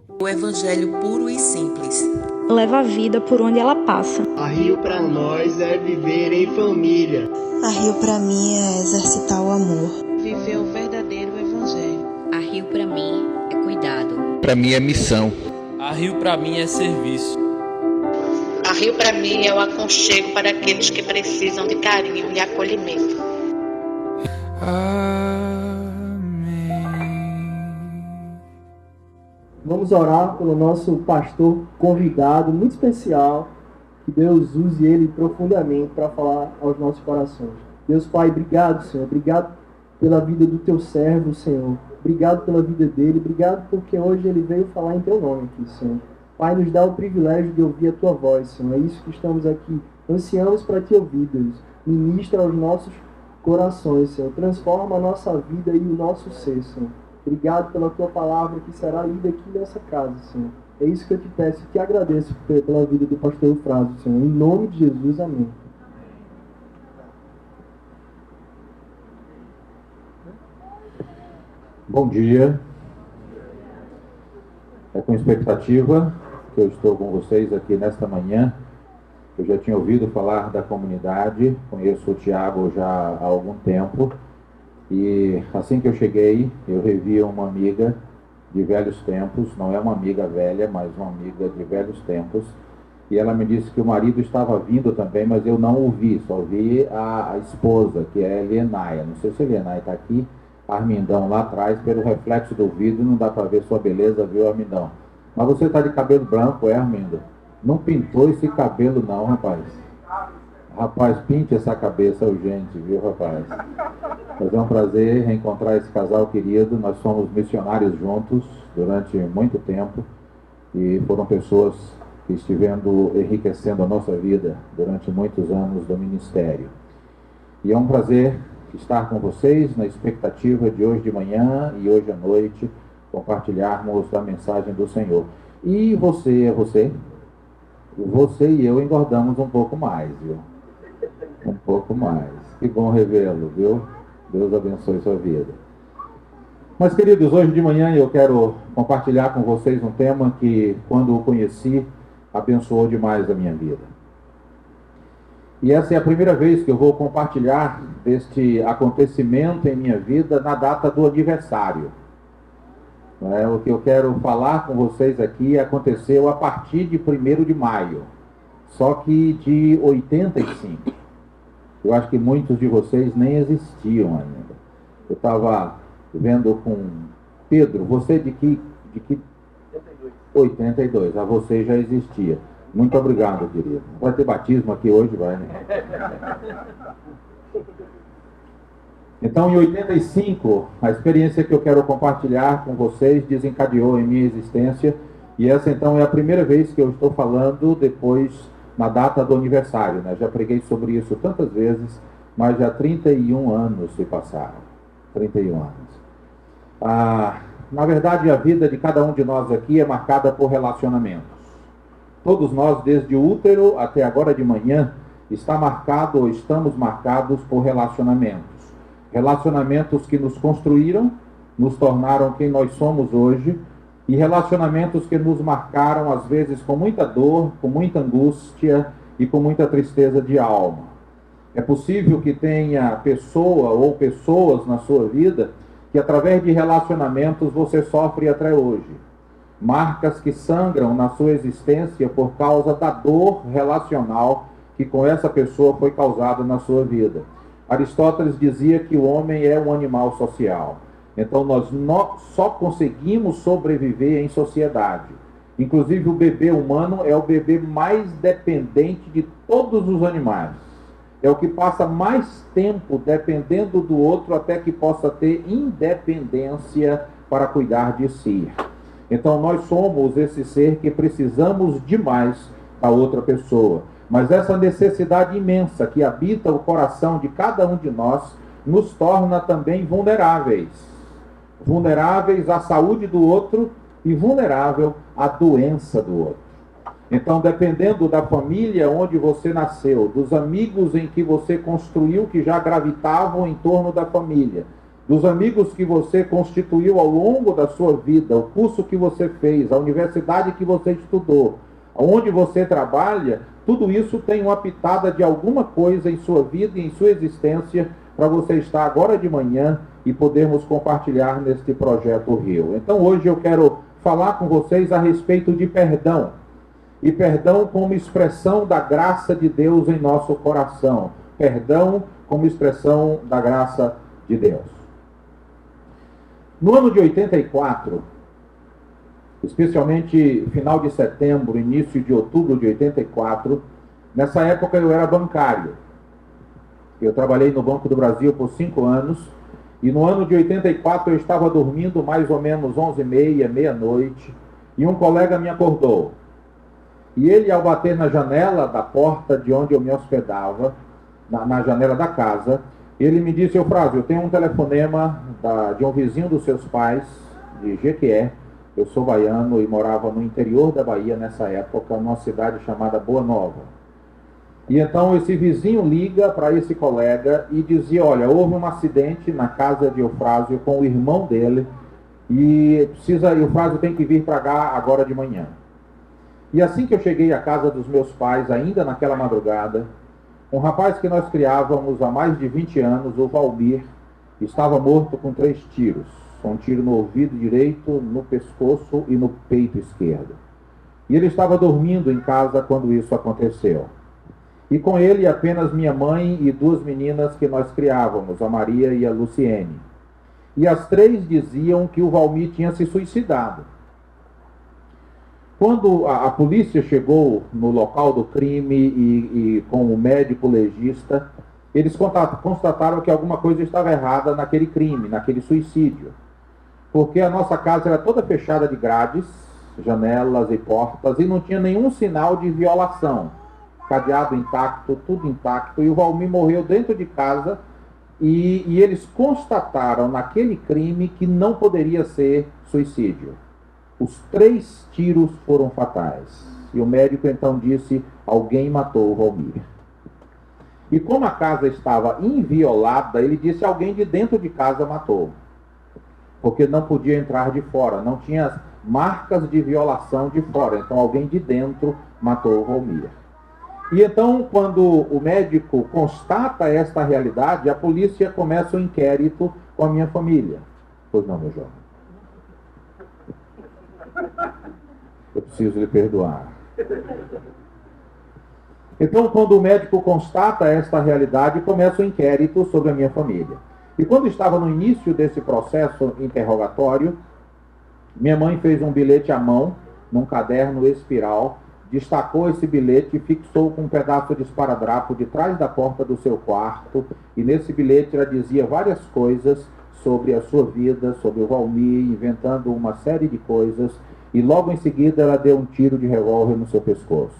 O evangelho puro e simples. Leva a vida por onde ela passa. A Rio para nós é viver em família. A Rio para mim é exercitar o amor. Viver o verdadeiro evangelho. A Rio para mim é cuidado. Para mim é missão. A Rio para mim é serviço. A Rio para mim é o aconchego para aqueles que precisam de carinho e acolhimento. Vamos orar pelo nosso pastor convidado, muito especial, que Deus use ele profundamente para falar aos nossos corações. Deus Pai, obrigado, Senhor, obrigado pela vida do teu servo, Senhor. Obrigado pela vida dele, obrigado porque hoje ele veio falar em teu nome aqui, Senhor. Pai, nos dá o privilégio de ouvir a tua voz, Senhor. É isso que estamos aqui. Ansiamos para te ouvir, Deus. Ministra aos nossos corações, Senhor. Transforma a nossa vida e o nosso ser, Senhor. Obrigado pela tua palavra que será lida aqui nessa casa, Senhor. É isso que eu te peço e te agradeço pela vida do pastor Eufrásio, Senhor. Em nome de Jesus, amém. Bom dia. É com expectativa que eu estou com vocês aqui nesta manhã. Eu já tinha ouvido falar da comunidade, conheço o Tiago já há algum tempo. E assim que eu cheguei, eu revi uma amiga de velhos tempos, não é uma amiga velha, mas uma amiga de velhos tempos. E ela me disse que o marido estava vindo também, mas eu não o vi, só vi a esposa, que é a Elianaia. Não sei se a Elianaia está aqui, Armindão lá atrás, pelo reflexo do vidro, não dá para ver sua beleza, viu, Armindão? Mas você está de cabelo branco, é, Armindo? Não pintou esse cabelo não, rapaz. Rapaz, pinte essa cabeça urgente, viu, rapaz? Mas é um prazer reencontrar esse casal querido. Nós somos missionários juntos durante muito tempo e foram pessoas que estiveram enriquecendo a nossa vida durante muitos anos do ministério. E é um prazer estar com vocês na expectativa de hoje de manhã e hoje à noite compartilharmos a mensagem do Senhor. E você é você? Você e eu engordamos um pouco mais, viu? Um pouco mais. Que bom revê-lo, viu? Deus abençoe sua vida. Mas, queridos, hoje de manhã eu quero compartilhar com vocês um tema que, quando o conheci, abençoou demais a minha vida. E essa é a primeira vez que eu vou compartilhar deste acontecimento em minha vida na data do aniversário. O que eu quero falar com vocês aqui aconteceu a partir de 1º de maio, só que de 85. Eu acho que muitos de vocês nem existiam ainda. Eu estava vendo com Pedro, você de que 82. A você já existia. Muito obrigado, querido. Vai ter batismo aqui hoje, vai, né? Então, em 85, a experiência que eu quero compartilhar com vocês desencadeou em minha existência. E essa, então, é a primeira vez que eu estou falando depois, na data do aniversário, né? Já preguei sobre isso tantas vezes, mas já 31 anos se passaram. 31 anos. Na verdade, a vida de cada um de nós aqui é marcada por relacionamentos. Todos nós, desde o útero até agora de manhã, estamos marcados por relacionamentos. Relacionamentos que nos construíram, nos tornaram quem nós somos hoje, e relacionamentos que nos marcaram, às vezes, com muita dor, com muita angústia e com muita tristeza de alma. É possível que tenha pessoa ou pessoas na sua vida que, através de relacionamentos, você sofre até hoje. Marcas que sangram na sua existência por causa da dor relacional que com essa pessoa foi causada na sua vida. Aristóteles dizia que o homem é um animal social. Então nós só conseguimos sobreviver em sociedade. Inclusive o bebê humano é o bebê mais dependente de todos os animais. É o que passa mais tempo dependendo do outro até que possa ter independência para cuidar de si. Então nós somos esse ser que precisamos demais da outra pessoa. Mas essa necessidade imensa que habita o coração de cada um de nós nos torna também vulneráveis. Vulneráveis à saúde do outro e vulnerável à doença do outro. Então, dependendo da família onde você nasceu, dos amigos em que você construiu que já gravitavam em torno da família, dos amigos que você constituiu ao longo da sua vida, o curso que você fez, a universidade que você estudou, onde você trabalha, tudo isso tem uma pitada de alguma coisa em sua vida e em sua existência para você estar agora de manhã e podermos compartilhar neste projeto Rio. Então hoje eu quero falar com vocês a respeito de perdão. E perdão como expressão da graça de Deus em nosso coração. Perdão como expressão da graça de Deus. No ano de 84, especialmente final de setembro, início de outubro de 84, nessa época eu era bancário. Eu trabalhei no Banco do Brasil por 5 anos, e no ano de 84 eu estava dormindo mais ou menos 11h30, meia-noite, e um colega me acordou. E ele, ao bater na janela da porta de onde eu me hospedava, na janela da casa, ele me disse: Eufrásio, eu tenho um telefonema de um vizinho dos seus pais, de Jequié. Eu sou baiano e morava no interior da Bahia nessa época, numa cidade chamada Boa Nova. E então esse vizinho liga para esse colega e dizia: olha, houve um acidente na casa de Eufrásio com o irmão dele e Eufrásio tem que vir para cá agora de manhã. E assim que eu cheguei à casa dos meus pais, ainda naquela madrugada, um rapaz que nós criávamos há mais de 20 anos, o Valmir, estava morto com 3 tiros. Um tiro no ouvido direito, no pescoço e no peito esquerdo. E ele estava dormindo em casa quando isso aconteceu. E com ele apenas minha mãe e 2 meninas que nós criávamos, a Maria e a Luciene. E as 3 diziam que o Valmir tinha se suicidado. Quando a polícia chegou no local do crime e com o médico legista, eles constataram que alguma coisa estava errada naquele crime, naquele suicídio. Porque a nossa casa era toda fechada de grades, janelas e portas, e não tinha nenhum sinal de violação. Cadeado intacto, tudo intacto, e o Valmir morreu dentro de casa, e eles constataram naquele crime que não poderia ser suicídio. Os 3 tiros foram fatais. E o médico então disse: alguém matou o Valmir. E como a casa estava inviolada, ele disse: alguém de dentro de casa matou. Porque não podia entrar de fora, não tinha marcas de violação de fora. Então alguém de dentro matou o Valmir. E então, quando o médico constata esta realidade, a polícia começa o inquérito com a minha família. Pois não, meu jovem? Eu preciso lhe perdoar. Então, quando o médico constata esta realidade, começa o inquérito sobre a minha família. E quando estava no início desse processo interrogatório, minha mãe fez um bilhete à mão, num caderno espiral, destacou esse bilhete e fixou com um pedaço de esparadrapo de trás da porta do seu quarto, e nesse bilhete ela dizia várias coisas sobre a sua vida, sobre o Valmir, inventando uma série de coisas, e logo em seguida ela deu um tiro de revólver no seu pescoço.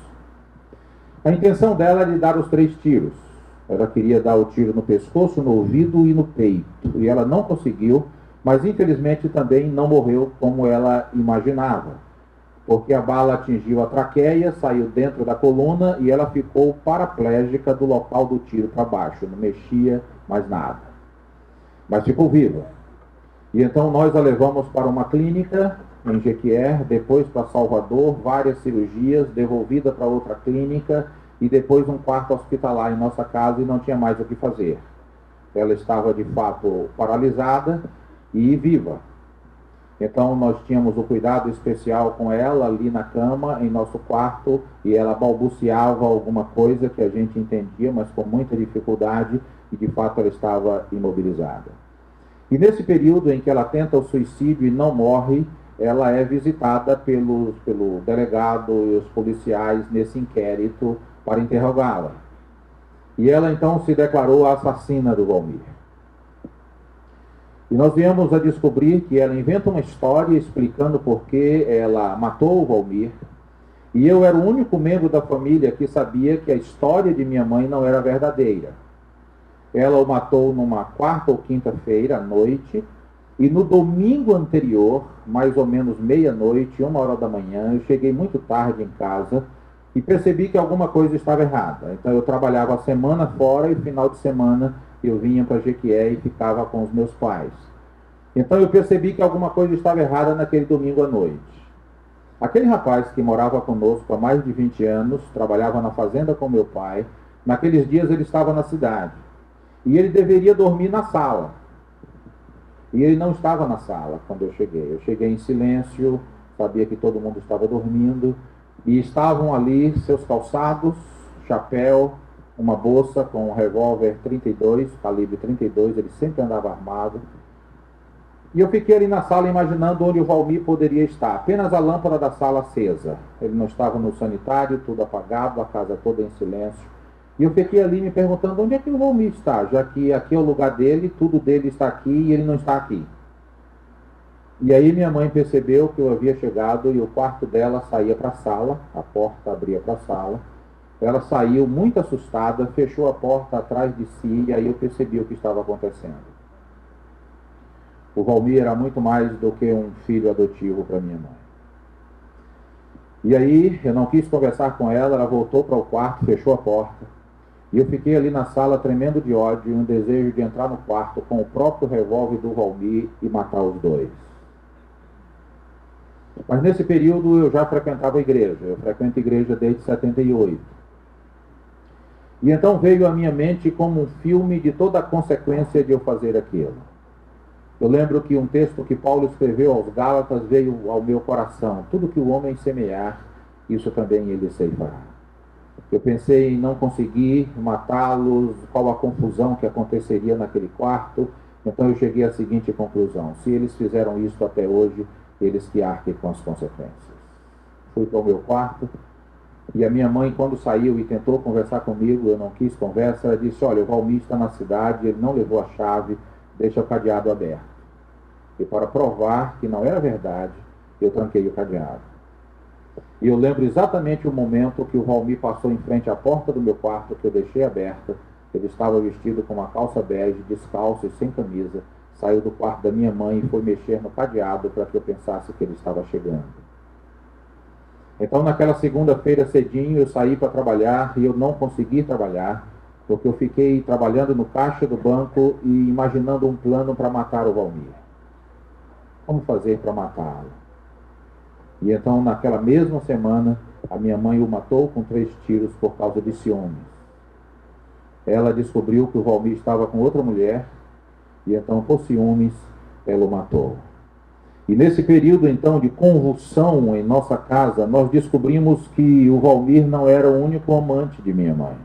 A intenção dela era de dar os 3 tiros. Ela queria dar o tiro no pescoço, no ouvido e no peito, e ela não conseguiu, mas infelizmente também não morreu como ela imaginava, porque a bala atingiu a traqueia, saiu dentro da coluna e ela ficou paraplégica do local do tiro para baixo, não mexia mais nada. Mas ficou viva. E então nós a levamos para uma clínica em Jequié, depois para Salvador, várias cirurgias, devolvida para outra clínica e depois um quarto hospitalar em nossa casa e não tinha mais o que fazer. Ela estava de fato paralisada e viva. Então nós tínhamos o cuidado especial com ela ali na cama, em nosso quarto, e ela balbuciava alguma coisa que a gente entendia, mas com muita dificuldade, e de fato ela estava imobilizada. E nesse período em que ela tenta o suicídio e não morre, ela é visitada pelo delegado e os policiais nesse inquérito para interrogá-la. E ela então se declarou a assassina do Valmir. E nós viemos a descobrir que ela inventa uma história explicando por que ela matou o Valmir. E eu era o único membro da família que sabia que a história de minha mãe não era verdadeira. Ela o matou numa quarta ou quinta-feira à noite. E no domingo anterior, mais ou menos meia-noite, 1h da manhã, eu cheguei muito tarde em casa e percebi que alguma coisa estava errada. Então eu trabalhava a semana fora e final de semana eu vinha para Jequié e ficava com os meus pais. Então eu percebi que alguma coisa estava errada naquele domingo à noite. Aquele rapaz que morava conosco há mais de 20 anos, trabalhava na fazenda com meu pai, naqueles dias ele estava na cidade. E ele deveria dormir na sala. E ele não estava na sala quando eu cheguei. Eu cheguei em silêncio, sabia que todo mundo estava dormindo, e estavam ali seus calçados, chapéu, uma bolsa com um revólver 32, calibre 32, ele sempre andava armado. E eu fiquei ali na sala imaginando onde o Valmir poderia estar. Apenas a lâmpada da sala acesa. Ele não estava no sanitário, tudo apagado, a casa toda em silêncio. E eu fiquei ali me perguntando onde é que o Valmir está, já que aqui é o lugar dele, tudo dele está aqui e ele não está aqui. E aí minha mãe percebeu que eu havia chegado e o quarto dela saía para a sala, a porta abria para a sala. Ela saiu muito assustada, fechou a porta atrás de si e aí eu percebi o que estava acontecendo. O Valmir era muito mais do que um filho adotivo para minha mãe. E aí eu não quis conversar com ela, ela voltou para o quarto, fechou a porta. E eu fiquei ali na sala tremendo de ódio e um desejo de entrar no quarto com o próprio revólver do Valmir e matar os dois. Mas nesse período eu já frequentava a igreja. Eu frequento a igreja desde 78. E então veio à minha mente como um filme de toda a consequência de eu fazer aquilo. Eu lembro que um texto que Paulo escreveu aos Gálatas veio ao meu coração. Tudo que o homem semear, isso também ele ceifará. Eu pensei em não conseguir matá-los, qual a confusão que aconteceria naquele quarto. Então eu cheguei à seguinte conclusão: se eles fizeram isso até hoje, eles que arquem com as consequências. Fui para o meu quarto e a minha mãe, quando saiu e tentou conversar comigo, eu não quis conversa, ela disse: olha, o Valmir está na cidade, ele não levou a chave, deixa o cadeado aberto. E para provar que não era verdade, eu tranquei o cadeado. E eu lembro exatamente o momento que o Valmir passou em frente à porta do meu quarto, que eu deixei aberta. Ele estava vestido com uma calça bege, descalço e sem camisa. Saiu do quarto da minha mãe e foi mexer no cadeado para que eu pensasse que ele estava chegando. Então, naquela segunda-feira cedinho, eu saí para trabalhar e eu não consegui trabalhar, porque eu fiquei trabalhando no caixa do banco e imaginando um plano para matar o Valmir. Como fazer para matá-lo? E então, naquela mesma semana, a minha mãe o matou com 3 tiros por causa de ciúmes. Ela descobriu que o Valmir estava com outra mulher, e então, por ciúmes, ela o matou. E nesse período, então, de convulsão em nossa casa, nós descobrimos que o Valmir não era o único amante de minha mãe.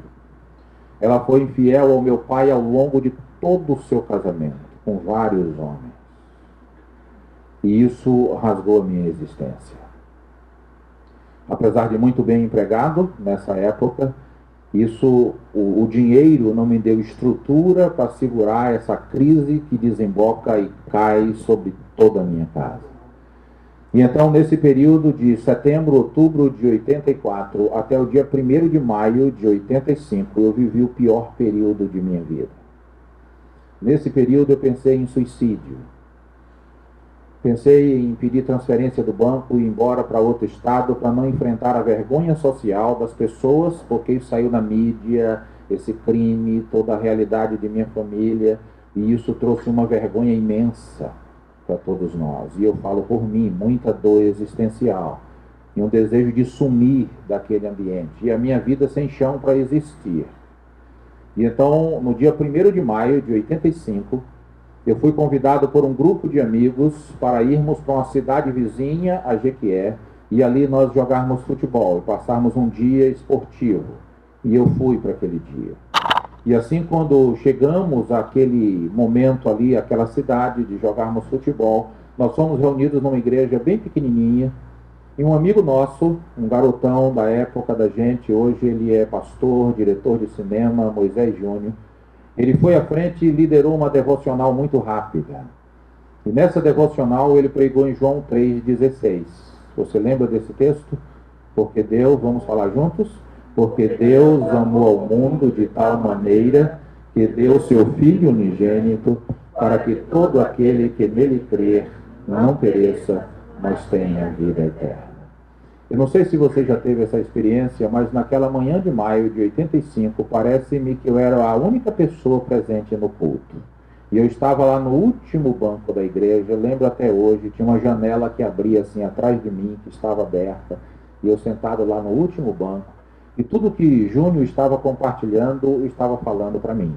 Ela foi infiel ao meu pai ao longo de todo o seu casamento, com vários homens. E isso rasgou a minha existência. Apesar de muito bem empregado nessa época, o dinheiro não me deu estrutura para segurar essa crise que desemboca e cai sobre toda a minha casa. E então, nesse período de setembro, outubro de 84 até o dia 1º de maio de 85, eu vivi o pior período de minha vida. Nesse período eu pensei em suicídio. Pensei em pedir transferência do banco e ir embora para outro estado para não enfrentar a vergonha social das pessoas, porque isso saiu na mídia, esse crime, toda a realidade de minha família, e isso trouxe uma vergonha imensa para todos nós. E eu falo por mim, muita dor existencial, e um desejo de sumir daquele ambiente, e a minha vida sem chão para existir. E então, no dia 1º de maio de 85, eu fui convidado por um grupo de amigos para irmos para uma cidade vizinha, a Jequié, e ali nós jogarmos futebol, passarmos um dia esportivo. E eu fui para aquele dia. E assim, quando chegamos àquele momento ali, àquela cidade de jogarmos futebol, nós fomos reunidos numa igreja bem pequenininha, e um amigo nosso, um garotão da época da gente, hoje ele é pastor, diretor de cinema, Moisés Júnior, ele foi à frente e liderou uma devocional muito rápida. E nessa devocional ele pregou em João 3,16. Você lembra desse texto? Porque Deus, vamos falar juntos? Porque Deus amou ao mundo de tal maneira que deu seu Filho unigênito para que todo aquele que nele crer não pereça, mas tenha vida eterna. Eu não sei se você já teve essa experiência, mas naquela manhã de maio de 85, parece-me que eu era a única pessoa presente no culto. E eu estava lá no último banco da igreja, eu lembro até hoje, tinha uma janela que abria assim atrás de mim, que estava aberta, e eu sentado lá no último banco, e tudo que Júnior estava compartilhando, estava falando para mim.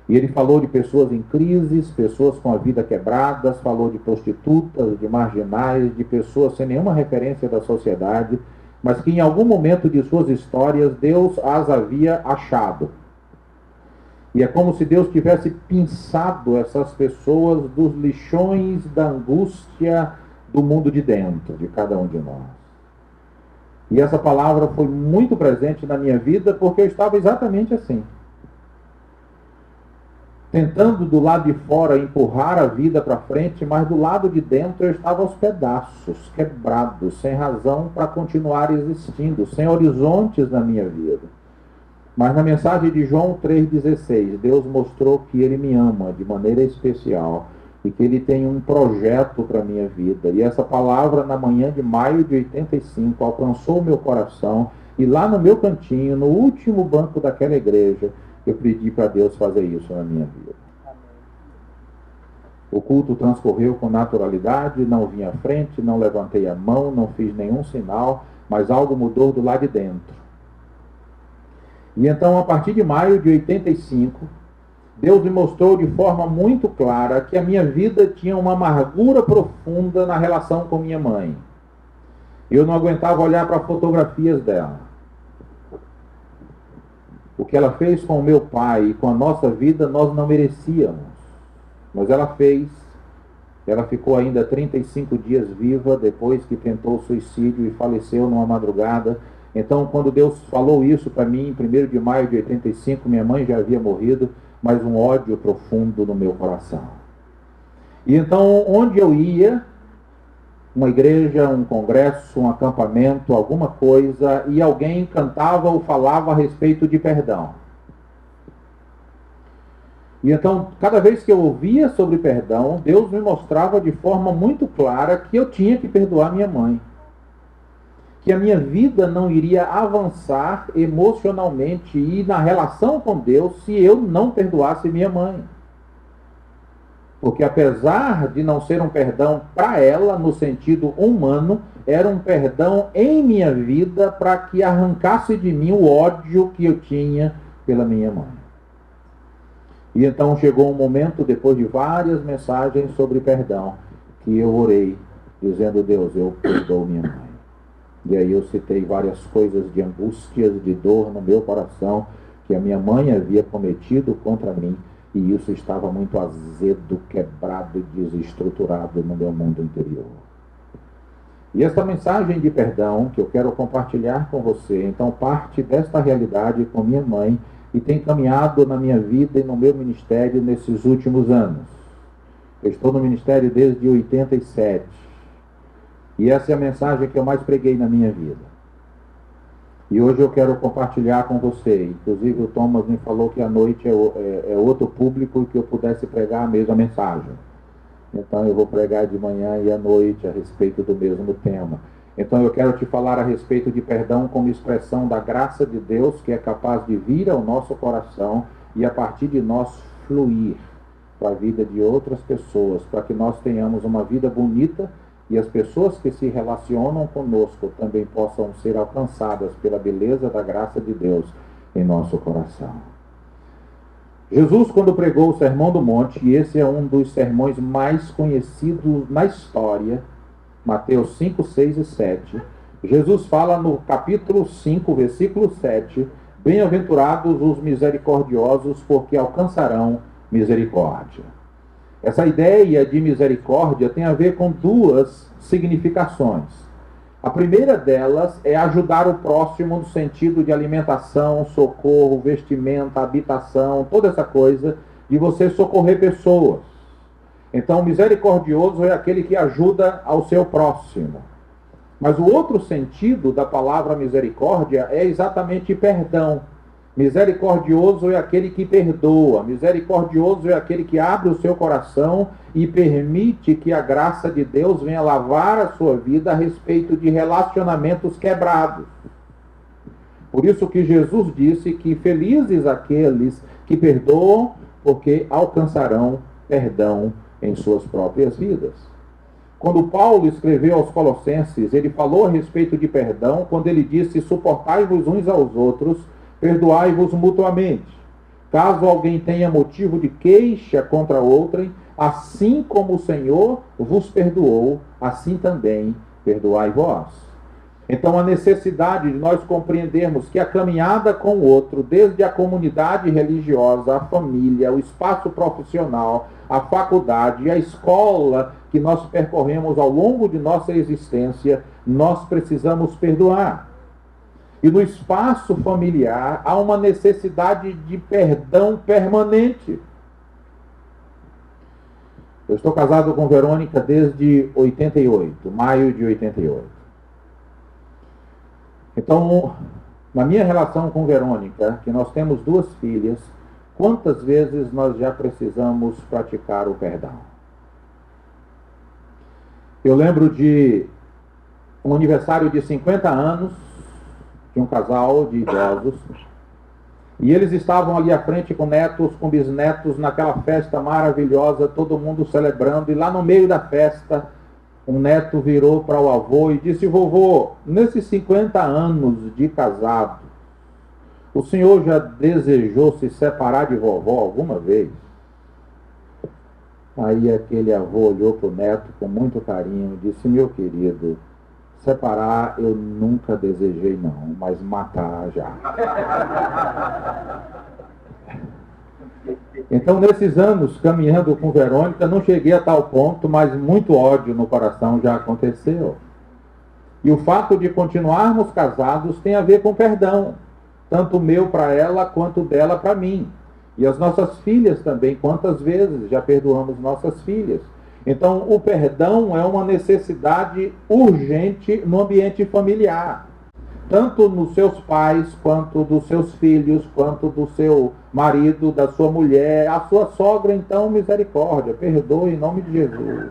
E ele falou de pessoas em crises, pessoas com a vida quebrada, falou de prostitutas, de marginais, de pessoas sem nenhuma referência da sociedade, mas que em algum momento de suas histórias Deus as havia achado. E é como se Deus tivesse pinçado essas pessoas dos lixões da angústia do mundo de dentro, de cada um de nós. E essa palavra foi muito presente na minha vida porque eu estava exatamente assim. Tentando do lado de fora empurrar a vida para frente, mas do lado de dentro eu estava aos pedaços, quebrado, sem razão para continuar existindo, sem horizontes na minha vida. Mas na mensagem de João 3,16, Deus mostrou que Ele me ama de maneira especial e que Ele tem um projeto para a minha vida. E essa palavra, na manhã de maio de 85, alcançou o meu coração e lá no meu cantinho, no último banco daquela igreja, eu pedi para Deus fazer isso na minha vida. O culto transcorreu com naturalidade, não vim à frente, não levantei a mão, não fiz nenhum sinal, mas algo mudou do lado de dentro. E então, a partir de maio de 85, Deus me mostrou de forma muito clara que a minha vida tinha uma amargura profunda na relação com minha mãe. Eu não aguentava olhar para fotografias dela. O que ela fez com o meu pai e com a nossa vida, nós não merecíamos. Mas ela fez. Ela ficou ainda 35 dias viva depois que tentou suicídio e faleceu numa madrugada. Então, quando Deus falou isso para mim, em 1º de maio de 85, minha mãe já havia morrido, mas um ódio profundo no meu coração. E então, onde eu ia, uma igreja, um congresso, um acampamento, alguma coisa, e alguém cantava ou falava a respeito de perdão. E então, cada vez que eu ouvia sobre perdão, Deus me mostrava de forma muito clara que eu tinha que perdoar minha mãe. Que a minha vida não iria avançar emocionalmente e na relação com Deus se eu não perdoasse minha mãe. Porque apesar de não ser um perdão para ela, no sentido humano, era um perdão em minha vida para que arrancasse de mim o ódio que eu tinha pela minha mãe. E então chegou um momento, depois de várias mensagens sobre perdão, que eu orei, dizendo: Deus, eu perdoo minha mãe. E aí eu citei várias coisas de angústias, de dor no meu coração, que a minha mãe havia cometido contra mim, e isso estava muito azedo, quebrado, desestruturado no meu mundo interior. E esta mensagem de perdão que eu quero compartilhar com você, então parte desta realidade com minha mãe, e tem caminhado na minha vida e no meu ministério nesses últimos anos. Eu estou no ministério desde 87. E essa é a mensagem que eu mais preguei na minha vida. E hoje eu quero compartilhar com você. Inclusive o Thomas me falou que à noite é outro público e que eu pudesse pregar a mesma mensagem. Então eu vou pregar de manhã e à noite a respeito do mesmo tema. Então eu quero te falar a respeito de perdão como expressão da graça de Deus, que é capaz de vir ao nosso coração e a partir de nós fluir para a vida de outras pessoas, para que nós tenhamos uma vida bonita e as pessoas que se relacionam conosco também possam ser alcançadas pela beleza da graça de Deus em nosso coração. Jesus, quando pregou o Sermão do Monte, e esse é um dos sermões mais conhecidos na história, Mateus 5, 6 e 7, Jesus fala no capítulo 5, versículo 7, bem-aventurados os misericordiosos, porque alcançarão misericórdia. Essa ideia de misericórdia tem a ver com duas significações. A primeira delas é ajudar o próximo no sentido de alimentação, socorro, vestimenta, habitação, toda essa coisa de você socorrer pessoas. Então, misericordioso é aquele que ajuda ao seu próximo. Mas o outro sentido da palavra misericórdia é exatamente perdão. Misericordioso é aquele que perdoa. Misericordioso é aquele que abre o seu coração e permite que a graça de Deus venha lavar a sua vida a respeito de relacionamentos quebrados. Por isso que Jesus disse que felizes aqueles que perdoam, porque alcançarão perdão em suas próprias vidas. Quando Paulo escreveu aos Colossenses, ele falou a respeito de perdão, quando ele disse: suportai-vos uns aos outros, perdoai-vos mutuamente. Caso alguém tenha motivo de queixa contra outrem, assim como o Senhor vos perdoou, assim também perdoai vós. Então a necessidade de nós compreendermos que a caminhada com o outro, desde a comunidade religiosa, a família, o espaço profissional, a faculdade e a escola que nós percorremos ao longo de nossa existência, nós precisamos perdoar. E no espaço familiar há uma necessidade de perdão permanente. Eu estou casado com Verônica desde 88, maio de 88. Então, na minha relação com Verônica, que nós temos 2 filhas, quantas vezes nós já precisamos praticar o perdão? Eu lembro de um aniversário de 50 anos, de um casal de idosos, e eles estavam ali à frente com netos, com bisnetos, naquela festa maravilhosa, todo mundo celebrando, e lá no meio da festa, um neto virou para o avô e disse: vovô, nesses 50 anos de casado, o senhor já desejou se separar de vovó alguma vez? Aí aquele avô olhou para o neto com muito carinho e disse: meu querido, separar eu nunca desejei não, mas matar já. Então, nesses anos, caminhando com Verônica, não cheguei a tal ponto, mas muito ódio no coração já aconteceu. E o fato de continuarmos casados tem a ver com perdão, tanto meu para ela, quanto dela para mim. E as nossas filhas também, quantas vezes já perdoamos nossas filhas. Então, o perdão é uma necessidade urgente no ambiente familiar. Tanto nos seus pais, quanto dos seus filhos, quanto do seu marido, da sua mulher, a sua sogra, então, misericórdia, perdoe em nome de Jesus.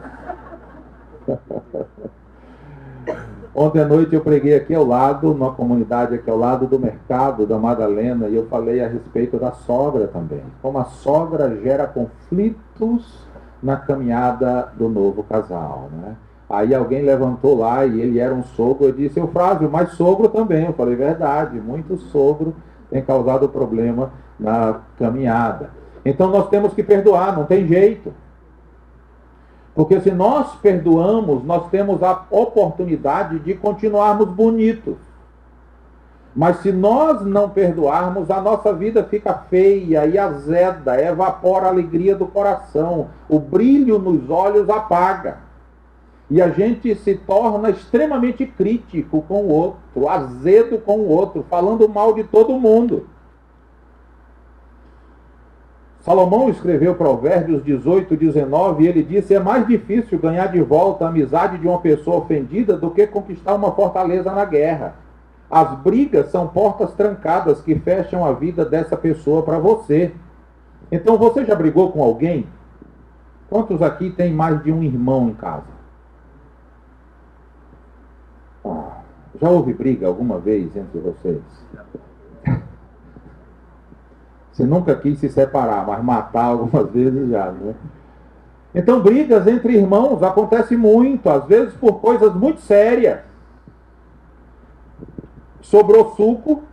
Ontem à noite eu preguei aqui ao lado, numa comunidade aqui ao lado do mercado da Madalena, e eu falei a respeito da sogra também. Como a sogra gera conflitos na caminhada do novo casal, né? Aí alguém levantou lá e ele era um sogro, eu disse: Eufrásio, mas sogro também. Eu falei: verdade, muito sogro tem causado problema na caminhada. Então nós temos que perdoar, não tem jeito. Porque se nós perdoamos, nós temos a oportunidade de continuarmos bonitos. Mas se nós não perdoarmos, a nossa vida fica feia e azeda, evapora a alegria do coração, o brilho nos olhos apaga. E a gente se torna extremamente crítico com o outro, azedo com o outro, falando mal de todo mundo. Salomão escreveu Provérbios 18, 19, e ele disse: é mais difícil ganhar de volta a amizade de uma pessoa ofendida do que conquistar uma fortaleza na guerra. As brigas são portas trancadas que fecham a vida dessa pessoa para você. Então, você já brigou com alguém? Quantos aqui tem mais de um irmão em casa? Já houve briga alguma vez entre vocês? Você nunca quis se separar, mas matar algumas vezes já, né? Então, brigas entre irmãos acontecem muito, às vezes por coisas muito sérias. Sobrou suco.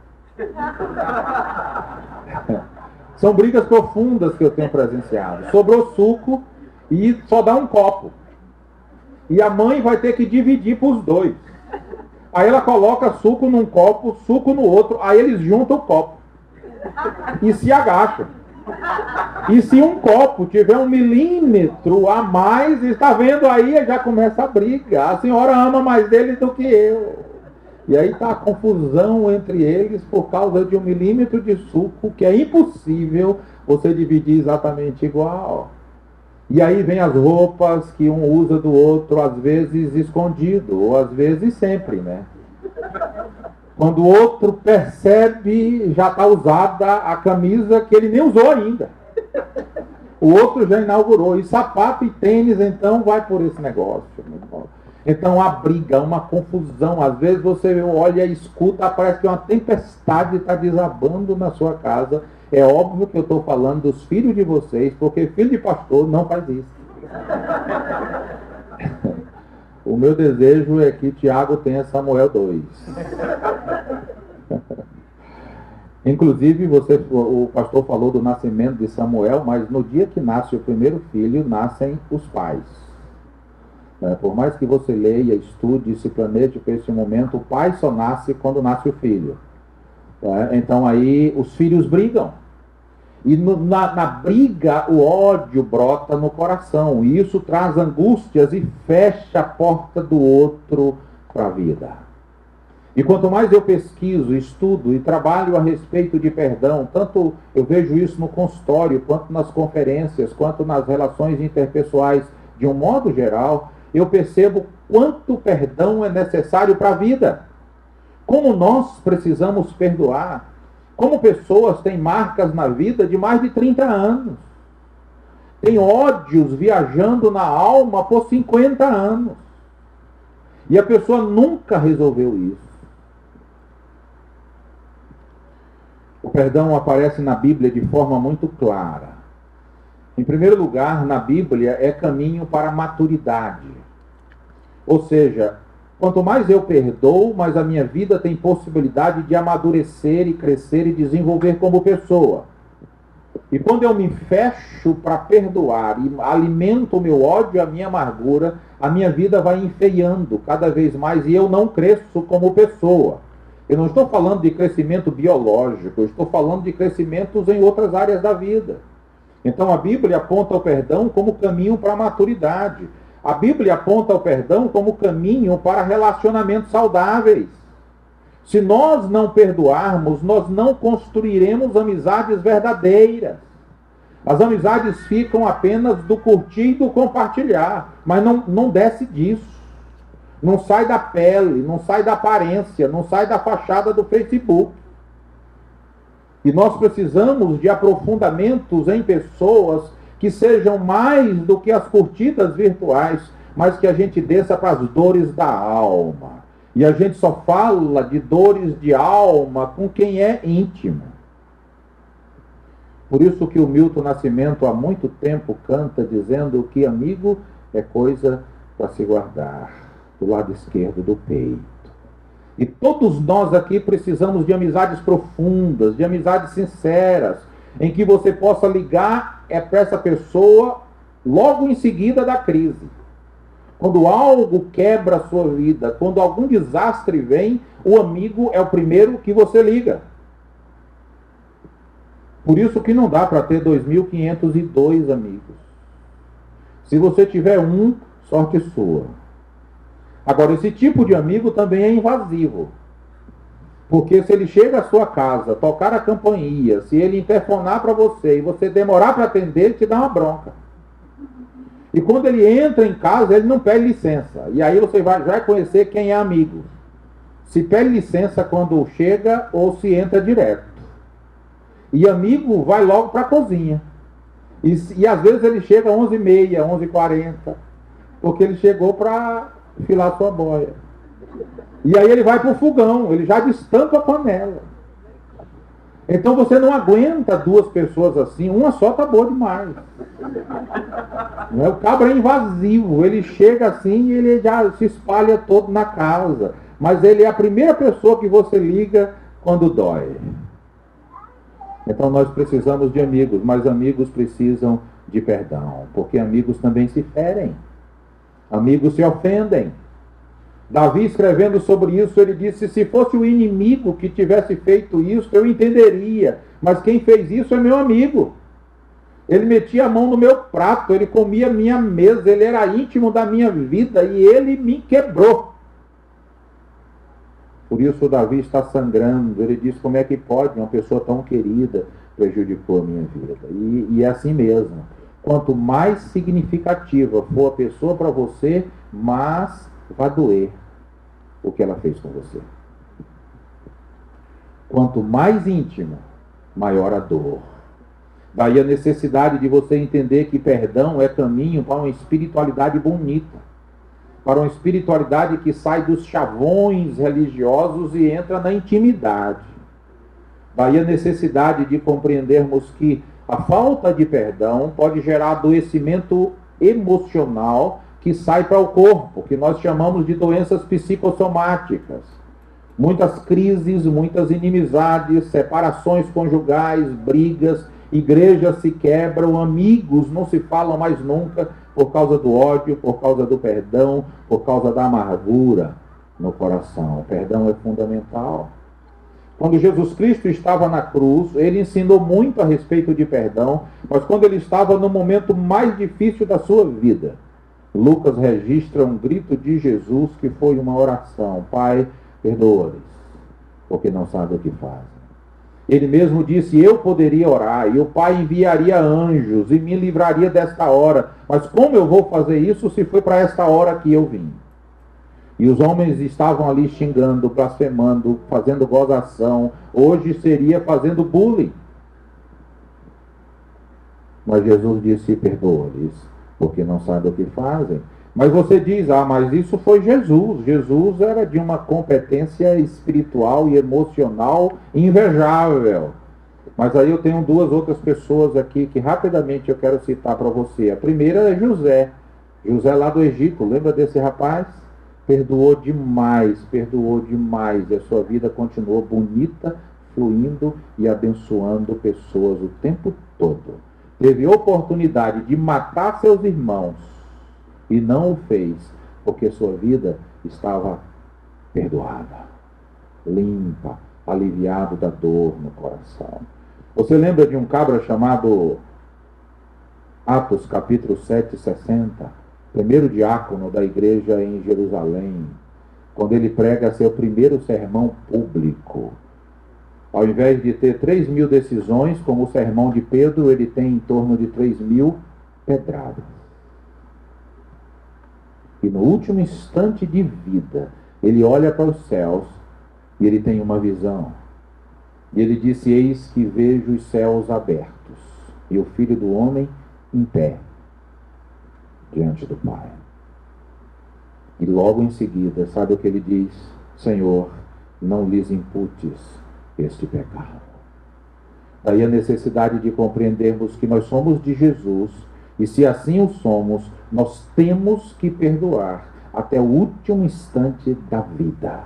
São brigas profundas que eu tenho presenciado. Sobrou suco e só dá um copo. E a mãe vai ter que dividir para os dois. Aí ela coloca suco num copo, suco no outro, aí eles juntam o copo. E se agacham. E se um copo tiver 1 milímetro a mais, está vendo aí, já começa a briga. A senhora ama mais ele do que eu. E aí está a confusão entre eles por causa de 1 milímetro de suco, que é impossível você dividir exatamente igual. E aí vem as roupas que um usa do outro, às vezes escondido, ou às vezes sempre, né? Quando o outro percebe, já está usada a camisa que ele nem usou ainda. O outro já inaugurou. E sapato e tênis, então, vai por esse negócio. Então, a briga, uma confusão. Às vezes você olha e escuta, parece que uma tempestade está desabando na sua casa. É óbvio que eu estou falando dos filhos de vocês, porque filho de pastor não faz isso. O meu desejo é que Tiago tenha Samuel 2. Inclusive, o pastor falou do nascimento de Samuel, mas no dia que nasce o primeiro filho, nascem os pais. Por mais que você leia, estude e se planeje para esse momento, o pai só nasce quando nasce o filho. Então aí os filhos brigam. E na briga o ódio brota no coração. E isso traz angústias e fecha a porta do outro para a vida. E quanto mais eu pesquiso, estudo e trabalho a respeito de perdão, tanto eu vejo isso no consultório, quanto nas conferências, quanto nas relações interpessoais de um modo geral, eu percebo quanto perdão é necessário para a vida. Como nós precisamos perdoar. Como pessoas têm marcas na vida de mais de 30 anos. Tem ódios viajando na alma por 50 anos. E a pessoa nunca resolveu isso. O perdão aparece na Bíblia de forma muito clara. Em primeiro lugar, na Bíblia é caminho para a maturidade. Ou seja, quanto mais eu perdoo, mais a minha vida tem possibilidade de amadurecer e crescer e desenvolver como pessoa. E quando eu me fecho para perdoar e alimento o meu ódio e a minha amargura, a minha vida vai enfeiando cada vez mais e eu não cresço como pessoa. Eu não estou falando de crescimento biológico, eu estou falando de crescimentos em outras áreas da vida. Então a Bíblia aponta o perdão como caminho para a maturidade. A Bíblia aponta o perdão como caminho para relacionamentos saudáveis. Se nós não perdoarmos, nós não construiremos amizades verdadeiras. As amizades ficam apenas do curtir e do compartilhar, mas não desce disso. Não sai da pele, não sai da aparência, não sai da fachada do Facebook. E nós precisamos de aprofundamentos em pessoas que sejam mais do que as curtidas virtuais, mas que a gente desça para as dores da alma. E a gente só fala de dores de alma com quem é íntimo. Por isso que o Milton Nascimento há muito tempo canta dizendo que amigo é coisa para se guardar do lado esquerdo do peito. E todos nós aqui precisamos de amizades profundas, de amizades sinceras, em que você possa ligar para essa pessoa logo em seguida da crise. Quando algo quebra a sua vida, quando algum desastre vem, o amigo é o primeiro que você liga. Por isso que não dá para ter 2.502 amigos. Se você tiver um, sorte sua. Agora, esse tipo de amigo também é invasivo. Porque se ele chega à sua casa, tocar a campainha, se ele interfonar para você e você demorar para atender, ele te dá uma bronca. E quando ele entra em casa, ele não pede licença. E aí você vai conhecer quem é amigo. Se pede licença quando chega ou se entra direto. E amigo vai logo para a cozinha. E às vezes ele chega às 11h30, 11h40, porque ele chegou para filar sua boia. E aí ele vai para o fogão, ele já destampa a panela. Então você não aguenta duas pessoas assim, uma só tá boa demais. O cabra é invasivo, ele chega assim e ele já se espalha todo na casa. Mas ele é a primeira pessoa que você liga quando dói. Então nós precisamos de amigos, mas amigos precisam de perdão, porque amigos também se ferem. Amigos se ofendem. Davi, escrevendo sobre isso, ele disse: se fosse o inimigo que tivesse feito isso, eu entenderia. Mas quem fez isso é meu amigo. Ele metia a mão no meu prato, ele comia a minha mesa, ele era íntimo da minha vida e ele me quebrou. Por isso o Davi está sangrando. Ele diz: como é que pode uma pessoa tão querida prejudicou a minha vida? E é assim mesmo. Quanto mais significativa for a pessoa para você, mais vai doer o que ela fez com você. Quanto mais íntimo, maior a dor. Daí a necessidade de você entender que perdão é caminho para uma espiritualidade bonita, para uma espiritualidade que sai dos chavões religiosos e entra na intimidade. Daí a necessidade de compreendermos que a falta de perdão pode gerar adoecimento emocional que sai para o corpo, que nós chamamos de doenças psicossomáticas. Muitas crises, muitas inimizades, separações conjugais, brigas, igrejas se quebram, amigos não se falam mais nunca por causa do ódio, por causa do perdão, por causa da amargura no coração. O perdão é fundamental. Quando Jesus Cristo estava na cruz, ele ensinou muito a respeito de perdão, mas quando ele estava no momento mais difícil da sua vida, Lucas registra um grito de Jesus que foi uma oração: Pai, perdoa-lhes, porque não sabem o que fazem. Ele mesmo disse: eu poderia orar, e o Pai enviaria anjos, e me livraria desta hora. Mas como eu vou fazer isso se foi para esta hora que eu vim? E os homens estavam ali xingando, blasfemando, fazendo gozação. Hoje seria fazendo bullying. Mas Jesus disse: perdoa-lhes, porque não sabem o que fazem. Mas você diz: mas isso foi Jesus. Jesus era de uma competência espiritual e emocional invejável. Mas aí eu tenho duas outras pessoas aqui que rapidamente eu quero citar para você. A primeira é José. José lá do Egito. Lembra desse rapaz? Perdoou demais. E a sua vida continuou bonita, fluindo e abençoando pessoas o tempo todo. Teve oportunidade de matar seus irmãos e não o fez, porque sua vida estava perdoada, limpa, aliviado da dor no coração. Você lembra de um cabra chamado Atos capítulo 7, 60? Primeiro diácono da igreja em Jerusalém, quando ele prega seu primeiro sermão público. Ao invés de ter 3.000 decisões, como o sermão de Pedro, ele tem em torno de 3.000 pedradas. E no último instante de vida, ele olha para os céus e ele tem uma visão. E ele disse: eis que vejo os céus abertos e o Filho do Homem em pé diante do Pai. E logo em seguida, sabe o que ele diz? Senhor, não lhes imputes este pecado. Daí a necessidade de compreendermos que nós somos de Jesus, e se assim o somos, nós temos que perdoar até o último instante da vida.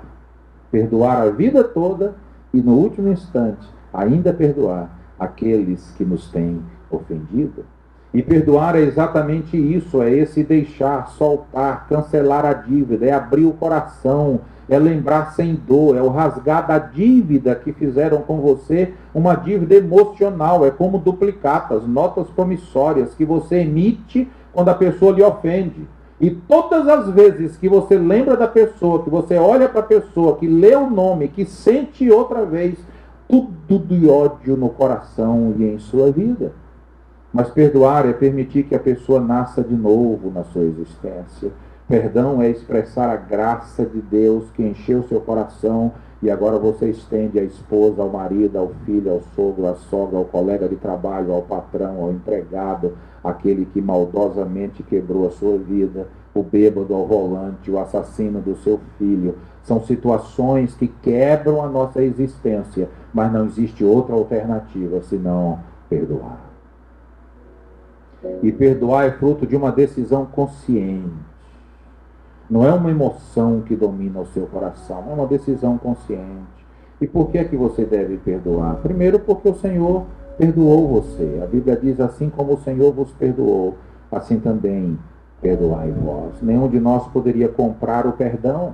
Perdoar a vida toda e no último instante ainda perdoar aqueles que nos têm ofendido. E perdoar é exatamente isso, é esse deixar, soltar, cancelar a dívida, é abrir o coração, é lembrar sem dor, é o rasgar da dívida que fizeram com você, uma dívida emocional, é como duplicatas, notas promissórias que você emite quando a pessoa lhe ofende. E todas as vezes que você lembra da pessoa, que você olha para a pessoa, que lê o nome, que sente outra vez, tudo de ódio no coração e em sua vida. Mas perdoar é permitir que a pessoa nasça de novo na sua existência. Perdão é expressar a graça de Deus que encheu seu coração e agora você estende à esposa, ao marido, ao filho, ao sogro, à sogra, ao colega de trabalho, ao patrão, ao empregado, aquele que maldosamente quebrou a sua vida, o bêbado ao volante, o assassino do seu filho. São situações que quebram a nossa existência, mas não existe outra alternativa senão perdoar. E perdoar é fruto de uma decisão consciente. Não é uma emoção que domina o seu coração, é uma decisão consciente. E por que é que você deve perdoar? Primeiro, porque o Senhor perdoou você. A Bíblia diz: assim como o Senhor vos perdoou, assim também perdoai vós. Nenhum de nós poderia comprar o perdão.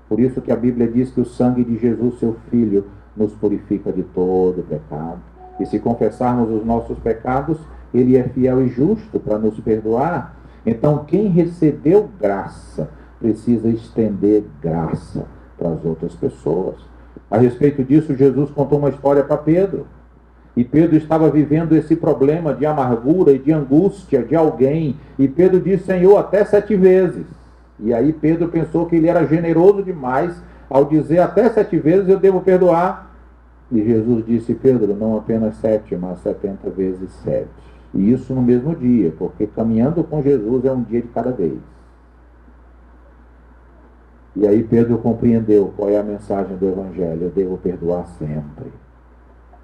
Por isso que a Bíblia diz que o sangue de Jesus, seu Filho, nos purifica de todo pecado. E se confessarmos os nossos pecados, Ele é fiel e justo para nos perdoar. Então, quem recebeu graça precisa estender graça para as outras pessoas. A respeito disso, Jesus contou uma história para Pedro. E Pedro estava vivendo esse problema de amargura e de angústia de alguém. E Pedro disse: Senhor, até 7 vezes. E aí Pedro pensou que ele era generoso demais ao dizer: até 7 vezes eu devo perdoar. E Jesus disse: Pedro, não apenas 7, mas 70 vezes 7. E isso no mesmo dia, porque caminhando com Jesus é um dia de cada vez. E aí Pedro compreendeu qual é a mensagem do Evangelho: eu devo perdoar sempre.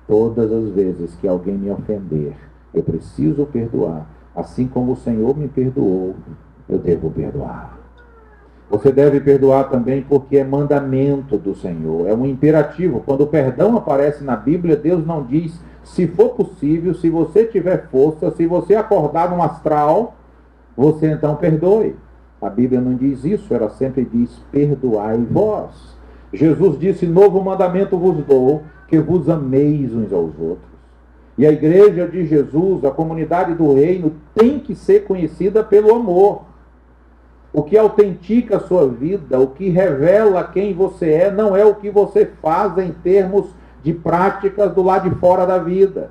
Todas as vezes que alguém me ofender, eu preciso perdoar. Assim como o Senhor me perdoou, eu devo perdoar. Você deve perdoar também porque é mandamento do Senhor, é um imperativo. Quando o perdão aparece na Bíblia, Deus não diz: se for possível, se você tiver força, se você acordar no astral, você então perdoe. A Bíblia não diz isso, ela sempre diz: perdoai vós. Jesus disse: novo mandamento vos dou, que vos ameis uns aos outros. E a igreja de Jesus, a comunidade do reino, tem que ser conhecida pelo amor. O que autentica a sua vida, o que revela quem você é, não é o que você faz em termos de práticas do lado de fora da vida.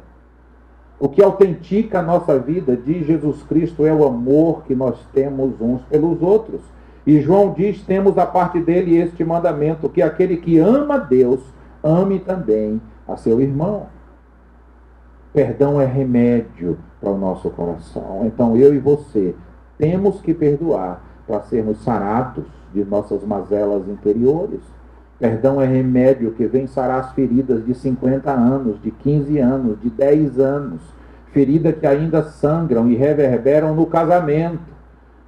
O que autentica a nossa vida, diz Jesus Cristo, é o amor que nós temos uns pelos outros. E João diz: temos da parte dele este mandamento, que aquele que ama a Deus, ame também a seu irmão. Perdão é remédio para o nosso coração. Então eu e você temos que perdoar para sermos sarados de nossas mazelas interiores. Perdão é remédio que vem sarar as feridas de 50 anos, de 15 anos, de 10 anos. Feridas que ainda sangram e reverberam no casamento.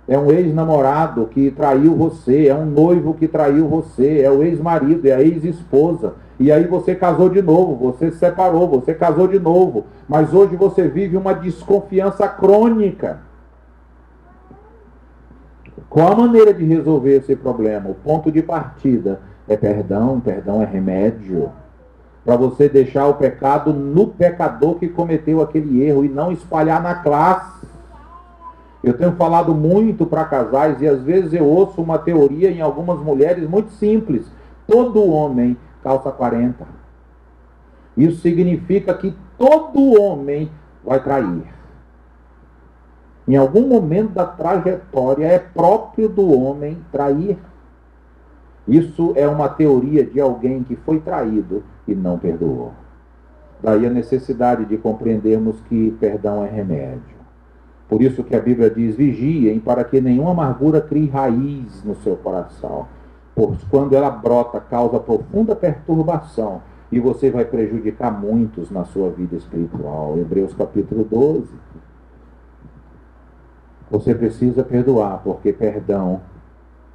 É um ex-namorado que traiu você, é um noivo que traiu você, é o ex-marido, é a ex-esposa. E aí você casou de novo, você se separou, você casou de novo. Mas hoje você vive uma desconfiança crônica. Qual a maneira de resolver esse problema? O ponto de partida é perdão. Perdão é remédio. Para você deixar o pecado no pecador que cometeu aquele erro e não espalhar na classe. Eu tenho falado muito para casais e às vezes eu ouço uma teoria em algumas mulheres muito simples. Todo homem calça 40. Isso significa que todo homem vai trair. Em algum momento da trajetória é próprio do homem trair. Isso é uma teoria de alguém que foi traído e não perdoou. Daí a necessidade de compreendermos que perdão é remédio. Por isso que a Bíblia diz: vigiem para que nenhuma amargura crie raiz no seu coração. Pois quando ela brota, causa profunda perturbação e você vai prejudicar muitos na sua vida espiritual. Hebreus capítulo 12. Você precisa perdoar, porque perdão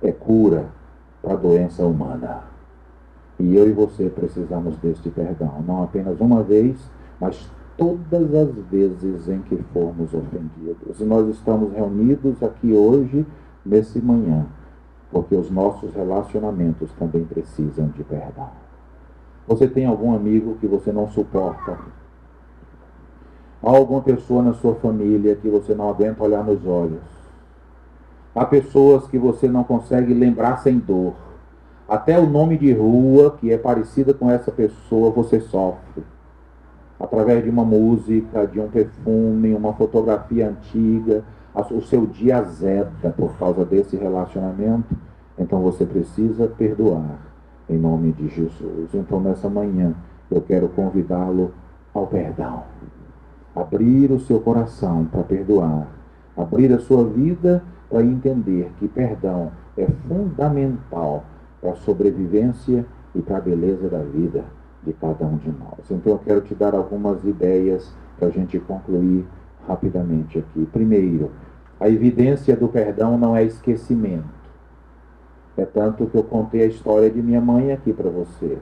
é cura para a doença humana. E eu e você precisamos deste perdão, não apenas uma vez, mas todas as vezes em que formos ofendidos. E nós estamos reunidos aqui hoje, nesse manhã, porque os nossos relacionamentos também precisam de perdão. Você tem algum amigo que você não suporta? Há alguma pessoa na sua família que você não aguenta olhar nos olhos? Há pessoas que você não consegue lembrar sem dor. Até o nome de rua que é parecida com essa pessoa você sofre. Através de uma música, de um perfume, uma fotografia antiga, o seu dia azeda por causa desse relacionamento. Então você precisa perdoar em nome de Jesus. Então nessa manhã eu quero convidá-lo ao perdão. Abrir o seu coração para perdoar. Abrir a sua vida para entender que perdão é fundamental para a sobrevivência e para a beleza da vida de cada um de nós. Então eu quero te dar algumas ideias para a gente concluir rapidamente aqui. Primeiro, a evidência do perdão não é esquecimento. É tanto que eu contei a história de minha mãe aqui para você.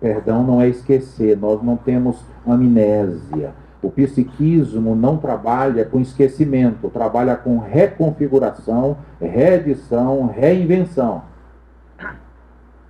Perdão não é esquecer, nós não temos amnésia. O psiquismo não trabalha com esquecimento, trabalha com reconfiguração, reedição, reinvenção.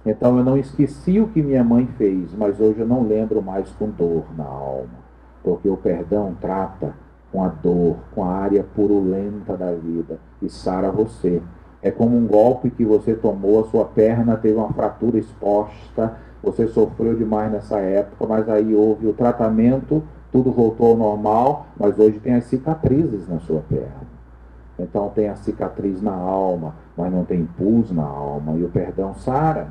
Então eu não esqueci o que minha mãe fez, mas hoje eu não lembro mais com dor na alma. Porque o perdão trata com a dor, com a área purulenta da vida e sara você. É como um golpe que você tomou, a sua perna teve uma fratura exposta, você sofreu demais nessa época, mas aí houve o tratamento, tudo voltou ao normal, mas hoje tem as cicatrizes na sua perna. Então tem a cicatriz na alma, mas não tem pus na alma, e o perdão sara.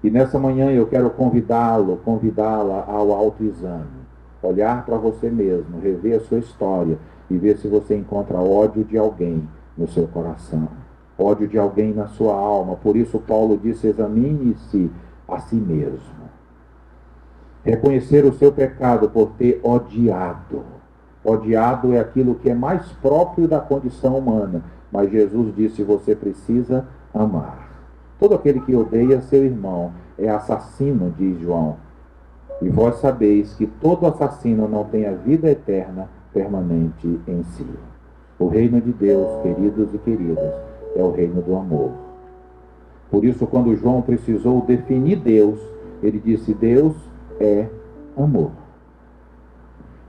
E nessa manhã eu quero convidá-la ao autoexame. Olhar para você mesmo, rever a sua história e ver se você encontra ódio de alguém no seu coração, ódio de alguém na sua alma. Por isso Paulo disse: examine-se a si mesmo. Reconhecer o seu pecado por ter odiado. Odiado é aquilo que é mais próprio da condição humana. Mas Jesus disse: você precisa amar. Todo aquele que odeia seu irmão é assassino, diz João. E vós sabeis que todo assassino não tem a vida eterna permanente em si. O reino de Deus, queridos e queridas, é o reino do amor. Por isso, quando João precisou definir Deus, ele disse: Deus é amor.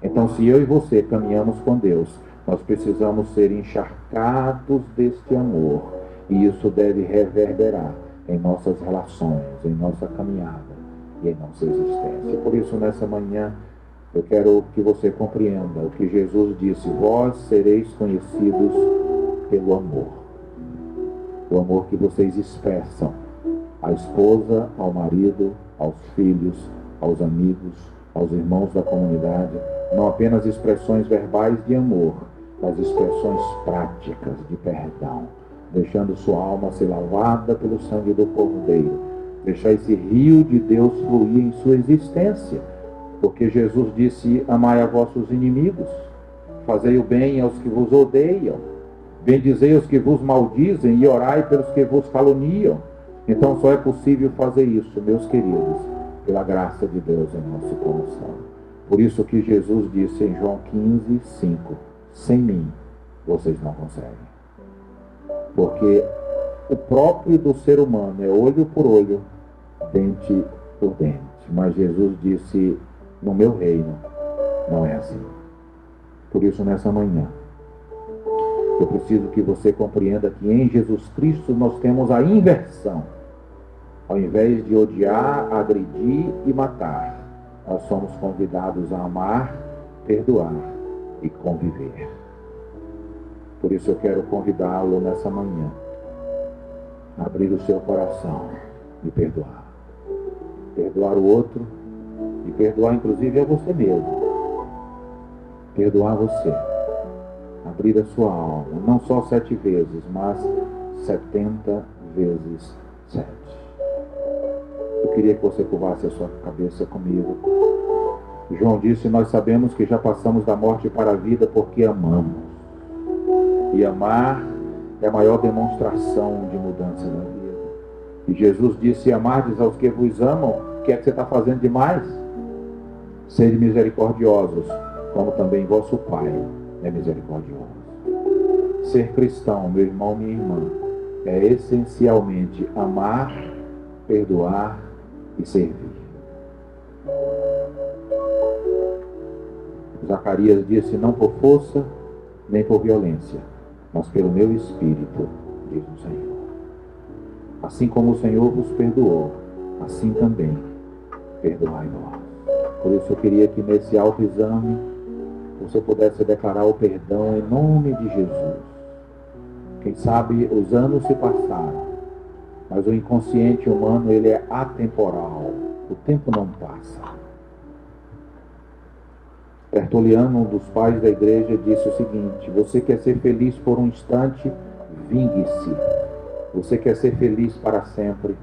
Então, se eu e você caminhamos com Deus, nós precisamos ser encharcados deste amor. E isso deve reverberar em nossas relações, em nossa caminhada e em nossa existência. Por isso, nessa manhã, eu quero que você compreenda o que Jesus disse: vós sereis conhecidos pelo amor. O amor que vocês expressam à esposa, ao marido, aos filhos, aos amigos, aos irmãos da comunidade. Não apenas expressões verbais de amor, mas expressões práticas de perdão. Deixando sua alma ser lavada pelo sangue do Cordeiro. Deixar esse rio de Deus fluir em sua existência. Porque Jesus disse: amai a vossos inimigos, fazei o bem aos que vos odeiam, bendizei os que vos maldizem e orai pelos que vos caluniam. Então só é possível fazer isso, meus queridos, pela graça de Deus em nosso coração. Por isso que Jesus disse em João 15:5, sem mim vocês não conseguem. Porque o próprio do ser humano é olho por olho, dente por dente. Mas Jesus disse: no meu reino não é assim. Por isso, nessa manhã, eu preciso que você compreenda que em Jesus Cristo nós temos a inversão. Ao invés de odiar, agredir e matar, nós somos convidados a amar, perdoar e conviver. Por isso eu quero convidá-lo nessa manhã a abrir o seu coração e perdoar. Perdoar o outro e perdoar inclusive a você mesmo. Perdoar você. Abrir a sua alma, não só 7 vezes, mas 70 vezes 7. Eu queria que você curvasse a sua cabeça comigo. João disse: nós sabemos que já passamos da morte para a vida porque amamos. E amar é a maior demonstração de mudança da vida. E Jesus disse: amardes aos que vos amam, o que é que você está fazendo demais? Sede misericordiosos, como também vosso Pai é misericordioso. Ser cristão, meu irmão, minha irmã, é essencialmente amar, perdoar e servir. Zacarias disse: não por força, nem por violência, mas pelo meu Espírito, diz o Senhor. Assim como o Senhor vos perdoou, assim também perdoai vós. Por isso eu queria que nesse autoexame você pudesse declarar o perdão em nome de Jesus. Quem sabe os anos se passaram, mas o inconsciente humano, ele é atemporal. O tempo não passa. Tertuliano, um dos pais da igreja, disse o seguinte: você quer ser feliz por um instante, vingue-se. Você quer ser feliz para sempre,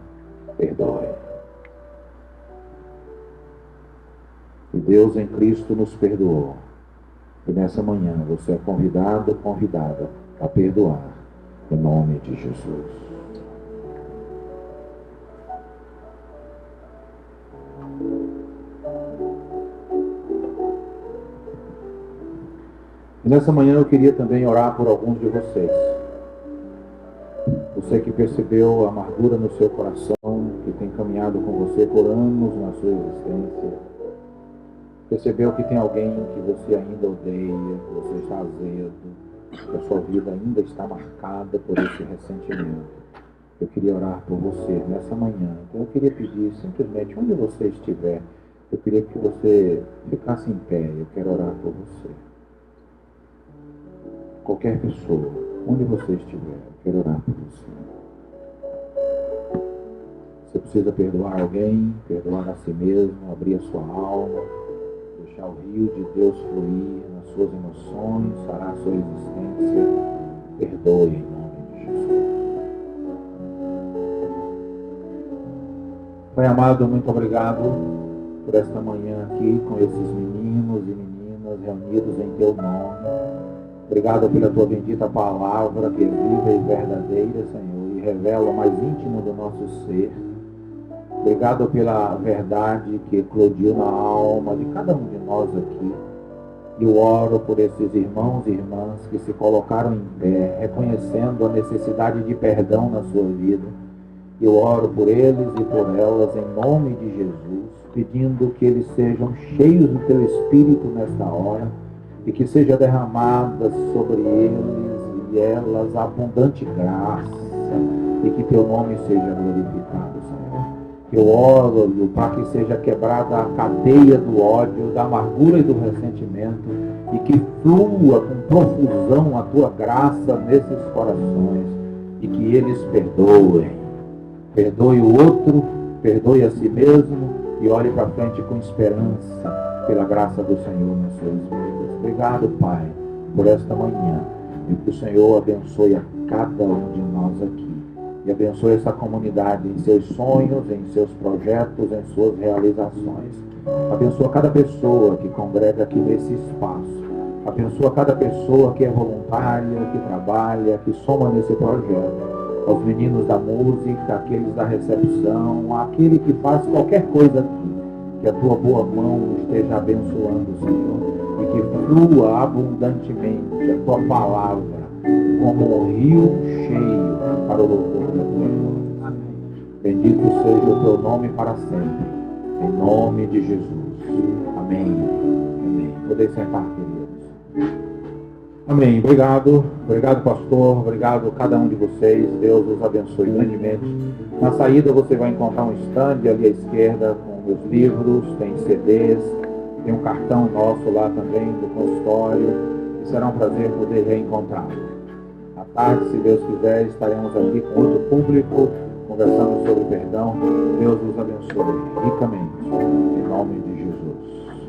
perdoe. E Deus em Cristo nos perdoou. E nessa manhã você é convidado, convidada a perdoar, em nome de Jesus. E nessa manhã eu queria também orar por alguns de vocês. Você que percebeu a amargura no seu coração, que tem caminhado com você por anos na sua existência. Percebeu que tem alguém que você ainda odeia, que você está azedo, que a sua vida ainda está marcada por esse ressentimento. Eu queria orar por você nessa manhã. Então eu queria pedir simplesmente, onde você estiver, eu queria que você ficasse em pé. Eu quero orar por você. Qualquer pessoa, onde você estiver, eu quero orar por você. Você Você precisa perdoar alguém, perdoar a si mesmo, abrir a sua alma, deixar o rio de Deus fluir nas suas emoções, sarar a sua existência. Perdoe em nome de Jesus. Pai amado, muito obrigado por esta manhã aqui com esses meninos e meninas reunidos em Teu nome. Obrigado pela Tua bendita palavra que é viva e verdadeira, Senhor, e revela o mais íntimo do nosso ser. Obrigado pela verdade que eclodiu na alma de cada um de nós aqui. Eu oro por esses irmãos e irmãs que se colocaram em pé, reconhecendo a necessidade de perdão na sua vida. Eu oro por eles e por elas em nome de Jesus, pedindo que eles sejam cheios do Teu Espírito nesta hora e que seja derramada sobre eles e elas abundante graça e que Teu nome seja glorificado, Senhor. Eu oro para que seja quebrada a cadeia do ódio, da amargura e do ressentimento e que flua com profusão a Tua graça nesses corações e que eles perdoem. Perdoe o outro, perdoe a si mesmo e olhe para frente com esperança pela graça do Senhor nas suas vidas. Obrigado, Pai, por esta manhã e que o Senhor abençoe a cada um de nós aqui. E abençoe essa comunidade em seus sonhos, em seus projetos, em suas realizações. Abençoa cada pessoa que congrega aqui nesse espaço. Abençoa cada pessoa que é voluntária, que trabalha, que soma nesse projeto. Aos meninos da música, aqueles da recepção, aquele que faz qualquer coisa aqui. Que a Tua boa mão esteja abençoando, Senhor. E que flua abundantemente a Tua palavra como um rio cheio para o louvor da Tua glória. Bendito seja o Teu nome para sempre. Em nome de Jesus. Amém. Amém. Podeis sentar, queridos. Amém. Obrigado. Obrigado, pastor. Obrigado a cada um de vocês. Deus os abençoe grandemente. Na saída você vai encontrar um stand ali à esquerda com meus livros, tem CDs, tem um cartão nosso lá também do consultório. E será um prazer poder reencontrá-lo. À tarde, se Deus quiser, estaremos aqui com outro público, conversando sobre perdão. Deus os abençoe ricamente, em nome de Jesus.